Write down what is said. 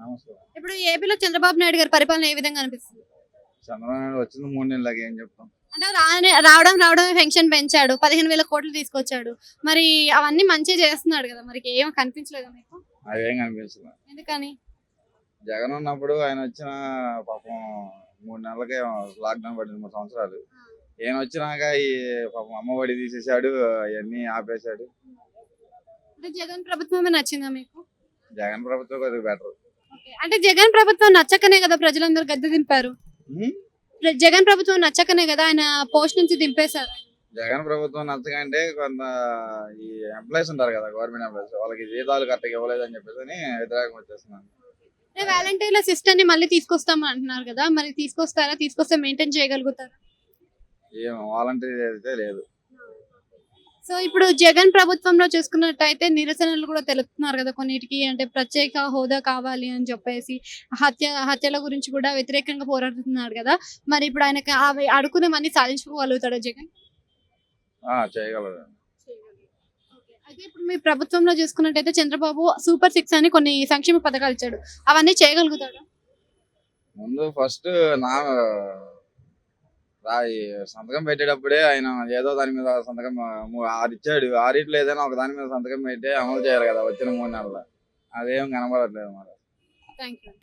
నమస్కారం. ఇప్పుడు ఏపీలో చంద్రబాబు నాయుడు గారి పరిపాలన ఏ విధంగా అనిపిస్తుంది? చంద్రబాబు నాయుడు వచ్చింది 3 నెలలకి ఏం చెప్తాం. అంటే రావడమే పెన్షన్ పెంచాడు, 15,000 కోట్లు తీసుకొచ్చాడు. మరి అవన్నీ మంచి చేస్తున్నాడు కదా, మరి ఏం కనిపించలేదా మీకు? అవేం కనిపించలేదు. ఎందుకని? జగన్ ఉన్నప్పుడు ఆయన వచ్చిన పాపం 3 నెలలకే లాక్డౌన్ పడింది 3 సంవత్సరాలు. ఈయన వచ్చినాక ఈ పాపం అమ్మఒడి తీసేశాడు, అవన్నీ ఆపేశాడు. అంటే జగన్ ప్రభుత్వమే నచ్చిందా మీకు? జగన్ ప్రభుత్వం కొద్దిగా బెటర్. అంటే జగన్ ప్రభుత్వం నచ్చకనే కదా ప్రజలందరూ గద్దె దింపారు. జగన్ ప్రభుత్వం నచ్చకనే కదా ఆయన పోస్ట్ నుంచి దింపేశారు. జగన్ ప్రభుత్వం నచ్చకంటే కొంత ఈ ఎంప్లాయీస్ ఉంటారు కదా, గవర్నమెంట్ ఎంప్లాయీస్, వాళ్ళకి జీతాలు కరెక్ట్గా ఇవ్వలేదని చెప్పేసి వ్యతిరేకం వచ్చేస్తున్నాను. వాలంటీర్ల సిస్టమ్ ని మళ్ళీ తీసుకొస్తామని అంటున్నారు కదా, మరి తీసుకొస్తారా? తీసుకొస్తే మెయింటైన్ చేయగలుగుతారా? ఏం వాలంటీర్ అయితే లేదు. సో ఇప్పుడు జగన్ ప్రభుత్వంలో చూసుకున్నట్టయితే నిరసనలు కూడా తెలుపుతున్నారు కదా కొన్నిటికి, అంటే ప్రత్యేక హోదా కావాలి అని చెప్పేసి హత్యల గురించి కూడా వ్యతిరేకంగా పోరాడుతున్నారు కదా. మరి ఇప్పుడు ఆయనకి అవి అడుగునేవన్నీ సాధించుకోగలుగుతాడా జగన్? చేయగలరు. అయితే ఇప్పుడు మీ ప్రభుత్వంలో చూసుకున్నట్టయితే చంద్రబాబు సూపర్ 6 అని కొన్ని సంక్షేమ పథకాలు ఇచ్చాడు, అవన్నీ చేయగలుగుతాడా? ముందు ఫస్ట్ నా ఈ సంతకం పెట్టేటప్పుడే ఆయన ఏదో దాని మీద సంతకం 6 ఇచ్చాడు. 6 ఏదైనా ఒక దాని మీద సంతకం పెట్టి అమలు చేయాలి కదా వచ్చిన 3 నెలలు. అదేం కనబడట్లేదు మరి. Thank you.